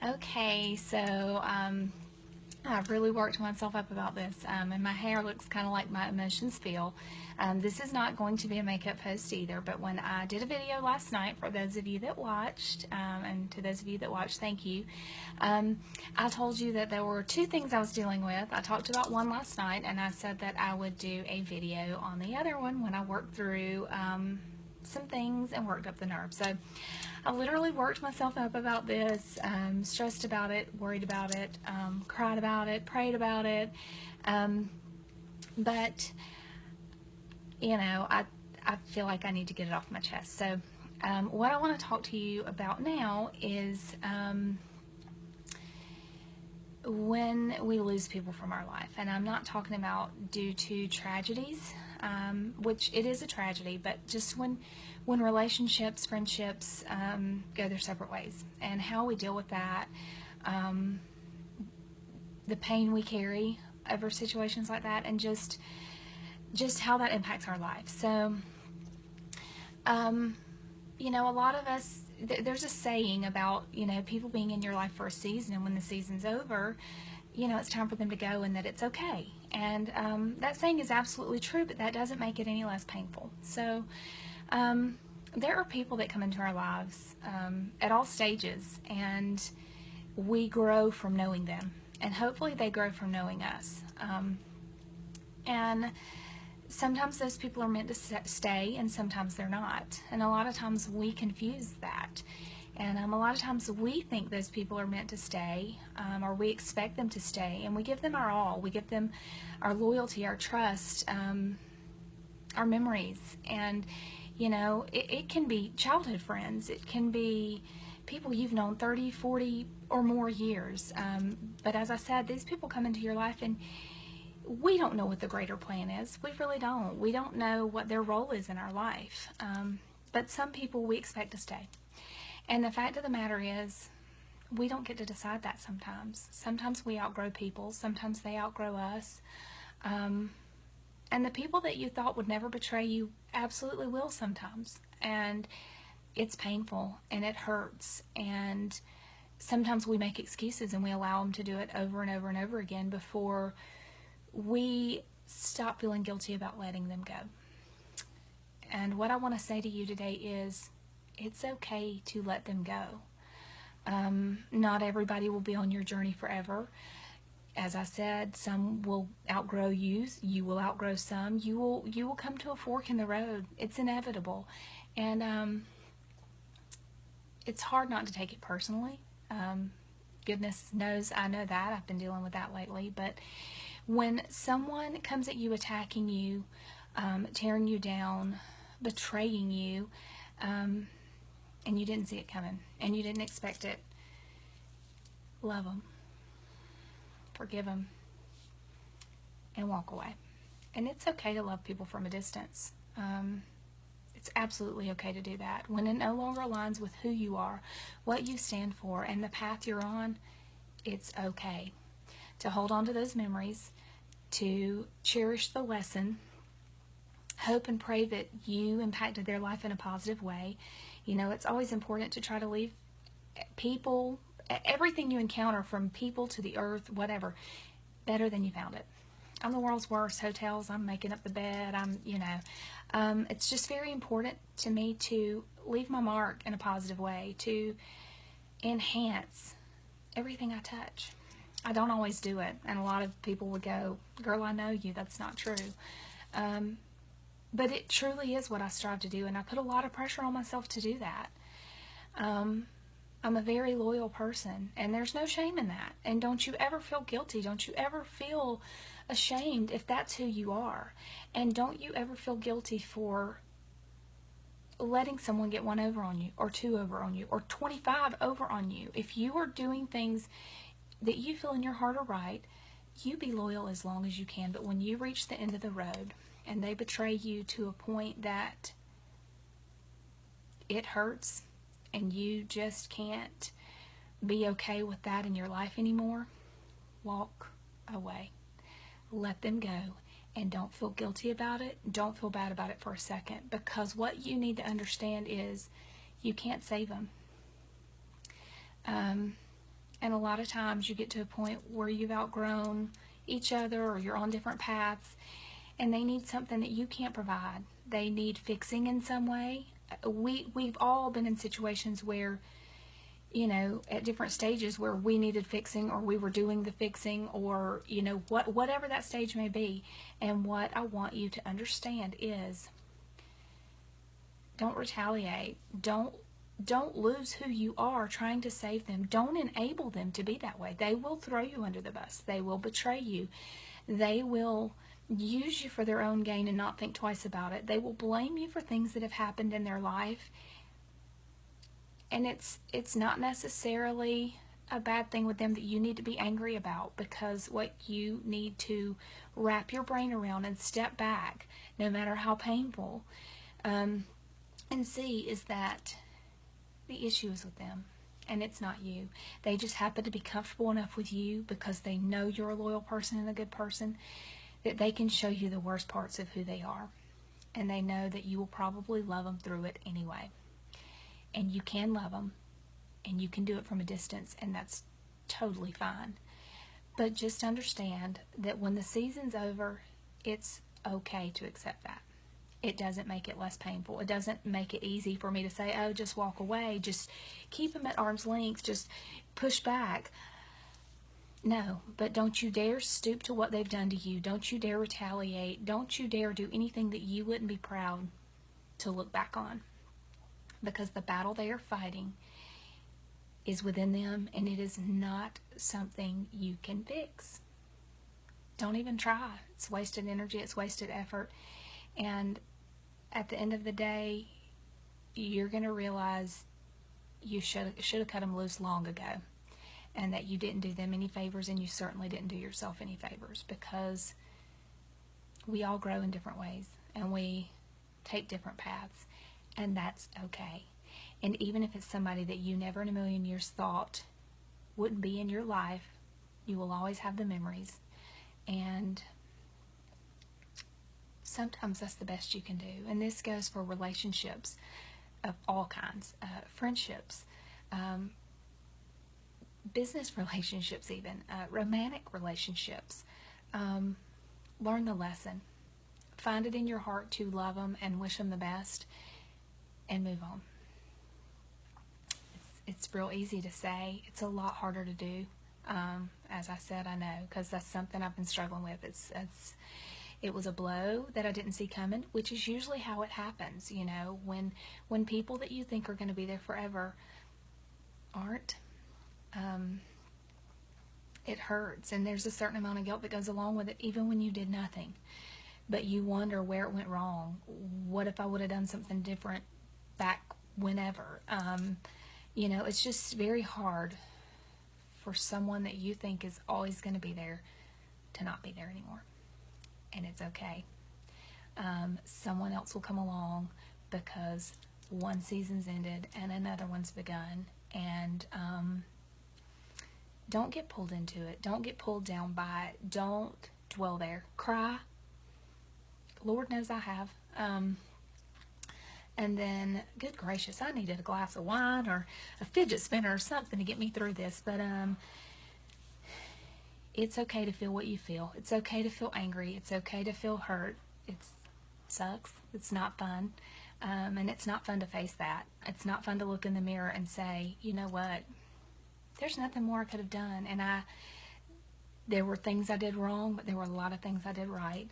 Okay, so I've really worked myself up about this, and my hair looks kind of like my emotions feel. This is not going to be a makeup post either, but when I did a video last night, for those of you that watched, and to those of you that watched, thank you, I told you that there were two things I was dealing with. I talked about one last night, and I said that I would do a video on the other one when I worked through some things and worked up the nerves. So I literally worked myself up about this, stressed about it, worried about it, cried about it, prayed about it. But, you know, I feel like I need to get it off my chest. So what I want to talk to you about now is when we lose people from our life. And I'm not talking about due to tragedies, which it is a tragedy, but just when relationships, friendships go their separate ways, and how we deal with that, the pain we carry over situations like that, and just how that impacts our life. So, you know, a lot of us, there's a saying about, you know, people being in your life for a season, and when the season's over, you know, it's time for them to go, and that it's okay. And that saying is absolutely true, but that doesn't make it any less painful. So there are people that come into our lives at all stages, and we grow from knowing them, and hopefully they grow from knowing us. And sometimes those people are meant to stay, and sometimes they're not. And a lot of times we confuse that. And a lot of times we think those people are meant to stay, or we expect them to stay, and we give them our all. We give them our loyalty, our trust, our memories. And, you know, it can be childhood friends. It can be people you've known 30, 40 or more years. But as I said, these people come into your life, and we don't know what the greater plan is. We really don't. We don't know what their role is in our life. But some people we expect to stay. And the fact of the matter is, we don't get to decide that sometimes. Sometimes we outgrow people. Sometimes they outgrow us. And the people that you thought would never betray you absolutely will sometimes. And it's painful, and it hurts. And sometimes we make excuses, and we allow them to do it over and over and over again before we stop feeling guilty about letting them go. And what I want to say to you today is, it's okay to let them go. Not everybody will be on your journey forever. As I said, some will outgrow you. You will outgrow some. You will come to a fork in the road. It's inevitable. And it's hard not to take it personally. Goodness knows I know that. I've been dealing with that lately. But when someone comes at you, attacking you, tearing you down, betraying you, and you didn't see it coming, and you didn't expect it, love them, forgive them, and walk away. And it's okay to love people from a distance. It's absolutely okay to do that. When it no longer aligns with who you are, what you stand for, and the path you're on, it's okay to hold on to those memories, to cherish the lesson, hope and pray that you impacted their life in a positive way. You know, it's always important to try to leave people, everything you encounter, from people to the earth, whatever, better than you found it. I'm the world's worst. Hotels, I'm making up the bed, it's just very important to me to leave my mark in a positive way, to enhance everything I touch. I don't always do it, and a lot of people would go, girl, I know you, that's not true. But it truly is what I strive to do, and I put a lot of pressure on myself to do that. I'm a very loyal person, and there's no shame in that. And don't you ever feel guilty. Don't you ever feel ashamed if that's who you are. And don't you ever feel guilty for letting someone get one over on you, or two over on you, or 25 over on you. If you are doing things that you feel in your heart are right, you be loyal as long as you can. But when you reach the end of the road, and they betray you to a point that it hurts, and you just can't be okay with that in your life anymore, walk away. Let them go, and don't feel guilty about it. Don't feel bad about it for a second, because what you need to understand is you can't save them. And a lot of times you get to a point where you've outgrown each other, or you're on different paths, and they need something that you can't provide. They need fixing in some way. We've all been in situations where, at different stages, where we needed fixing, or we were doing the fixing, or whatever that stage may be. And what I want you to understand is, don't retaliate. Don't lose who you are trying to save them. Don't enable them to be that way. They will throw you under the bus. They will betray you. They will use you for their own gain and not think twice about it. They will blame you for things that have happened in their life. And it's not necessarily a bad thing with them that you need to be angry about, because what you need to wrap your brain around and step back, no matter how painful, and see is that the issue is with them, and it's not you. They just happen to be comfortable enough with you because they know you're a loyal person and a good person, that they can show you the worst parts of who they are. And they know that you will probably love them through it anyway. And you can love them, and you can do it from a distance, and that's totally fine. But just understand that when the season's over, it's okay to accept that. It doesn't make it less painful. It doesn't make it easy for me to say, oh, just walk away. Just keep them at arm's length. Just push back. No, but don't you dare stoop to what they've done to you. Don't you dare retaliate. Don't you dare do anything that you wouldn't be proud to look back on. Because the battle they are fighting is within them, and it is not something you can fix. Don't even try. It's wasted energy. It's wasted effort. And at the end of the day, you're going to realize you should have cut them loose long ago, and that you didn't do them any favors, and you certainly didn't do yourself any favors, because we all grow in different ways, and we take different paths, and that's okay. And even if it's somebody that you never in a million years thought wouldn't be in your life, you will always have the memories. And sometimes that's the best you can do. And this goes for relationships of all kinds, friendships, business relationships even, romantic relationships. Learn the lesson. Find it in your heart to love them and wish them the best, and move on. It's real easy to say. It's a lot harder to do. As I said, I know, because that's something I've been struggling with. It was a blow that I didn't see coming, which is usually how it happens, when people that you think are going to be there forever aren't. It hurts, and there's a certain amount of guilt that goes along with it, even when you did nothing. But you wonder where it went wrong. What if I would have done something different back whenever? It's just very hard for someone that you think is always going to be there to not be there anymore. And it's okay. Someone else will come along, because one season's ended and another one's begun. And don't get pulled into it. Don't get pulled down by it. Don't dwell there. Cry. Lord knows I have. And then, good gracious, I needed a glass of wine or a fidget spinner or something to get me through this. But it's okay to feel what you feel. It's okay to feel angry. It's okay to feel hurt. It sucks. It's not fun. And it's not fun to face that. It's not fun to look in the mirror and say, you know what? There's nothing more I could have done. And there were things I did wrong, but there were a lot of things I did right.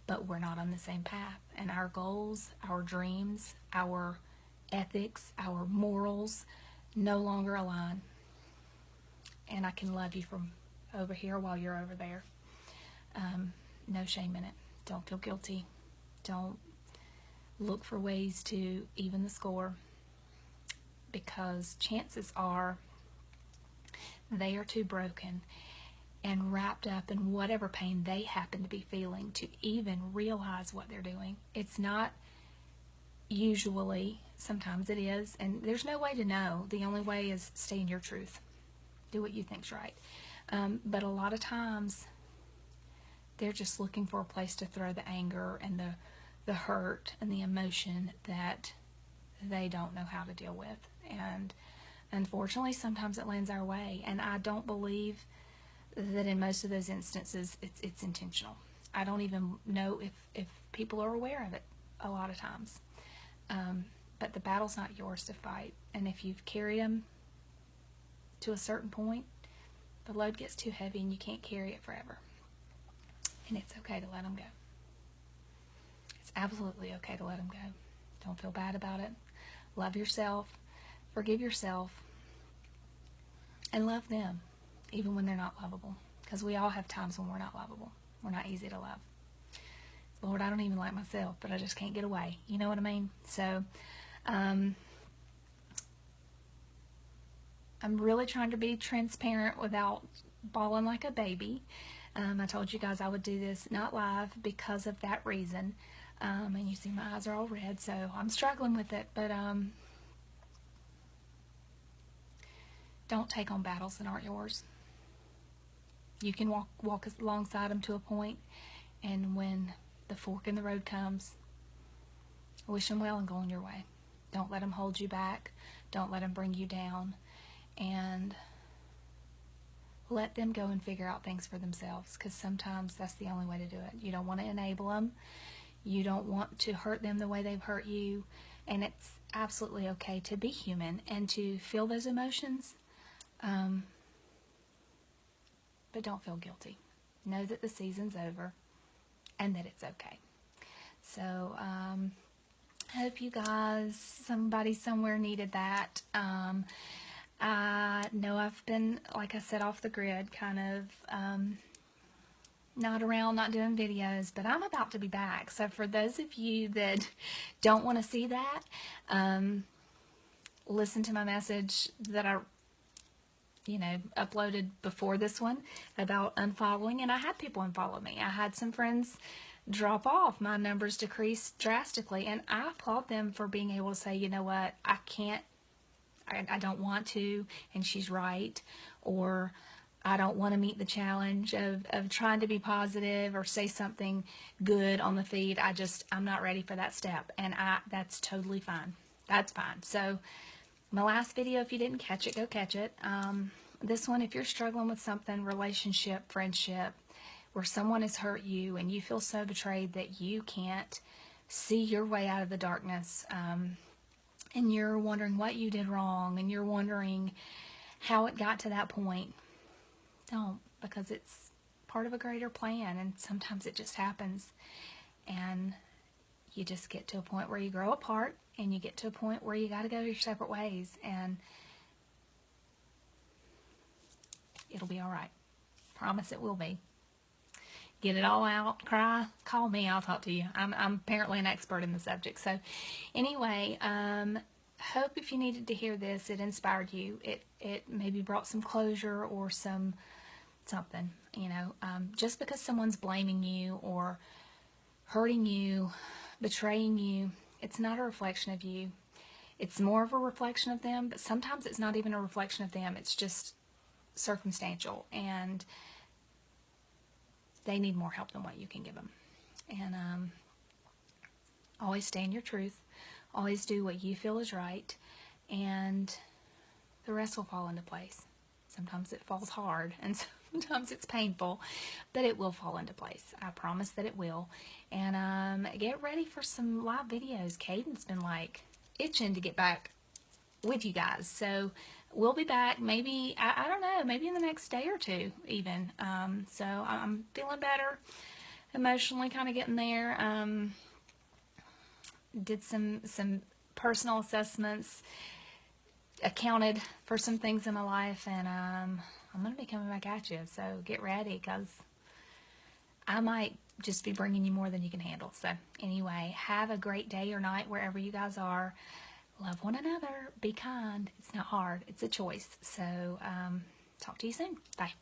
But we're not on the same path. And our goals, our dreams, our ethics, our morals no longer align. And I can love you from over here while you're over there. No shame in it. Don't feel guilty. Don't look for ways to even the score, because chances are they are too broken and wrapped up in whatever pain they happen to be feeling to even realize what they're doing. It's not usually, sometimes it is, and there's no way to know. The only way is stay in your truth. Do what you think's right. But a lot of times they're just looking for a place to throw the anger and the hurt and the emotion that they don't know how to deal with. And Unfortunately, sometimes it lands our way, and I don't believe that in most of those instances it's intentional. I don't even know if people are aware of it a lot of times. But the battle's not yours to fight, and if you've carried them to a certain point, the load gets too heavy and you can't carry it forever. And it's okay to let them go. It's absolutely okay to let them go. Don't feel bad about it. Love yourself, forgive yourself, and love them, even when they're not lovable. Because we all have times when we're not lovable. We're not easy to love. Lord, I don't even like myself, but I just can't get away. You know what I mean? So, I'm really trying to be transparent without bawling like a baby. I told you guys I would do this not live because of that reason. And you see my eyes are all red, so I'm struggling with it. But don't take on battles that aren't yours. You can walk alongside them to a point, and when the fork in the road comes, wish them well and go on your way. Don't let them hold you back. Don't let them bring you down. And let them go and figure out things for themselves, because sometimes that's the only way to do it. You don't want to enable them. You don't want to hurt them the way they've hurt you. And it's absolutely okay to be human and to feel those emotions. But don't feel guilty. Know that the season's over and that it's okay. So, I hope you guys, somebody somewhere needed that. I know I've been, like I said, off the grid, kind of not around, not doing videos, but I'm about to be back. So for those of you that don't want to see that, listen to my message that I uploaded before this one about unfollowing, and I had people unfollow me. I had some friends drop off. My numbers decreased drastically, and I applaud them for being able to say, you know what, I don't want to, and she's right, or I don't want to meet the challenge of trying to be positive or say something good on the feed. I'm not ready for that step, and that's totally fine. That's fine. So my last video, if you didn't catch it, go catch it. This one, if you're struggling with something, relationship, friendship, where someone has hurt you and you feel so betrayed that you can't see your way out of the darkness, and you're wondering what you did wrong, and you're wondering how it got to that point, don't, because it's part of a greater plan, and sometimes it just happens, and you just get to a point where you grow apart, and you get to a point where you got to go your separate ways, and it'll be all right. Promise it will be. Get it all out, cry, call me, I'll talk to you. I'm apparently an expert in the subject. So anyway, hope if you needed to hear this, it inspired you. It maybe brought some closure or something, just because someone's blaming you or hurting you, betraying you, it's not a reflection of you. It's more of a reflection of them, but sometimes it's not even a reflection of them. It's just circumstantial, and they need more help than what you can give them. And always stay in your truth. Always do what you feel is right, and the rest will fall into place. Sometimes it falls hard, and sometimes it's painful, but it will fall into place. I promise that it will. And get ready for some live videos. Caden's been like itching to get back with you guys. So we'll be back, maybe, I don't know, maybe in the next day or two even. So I'm feeling better, emotionally kind of getting there. Did some personal assessments, accounted for some things in my life, and I'm going to be coming back at you. So get ready, because I might just be bringing you more than you can handle. So anyway, have a great day or night wherever you guys are. Love one another. Be kind. It's not hard. It's a choice. So talk to you soon. Bye.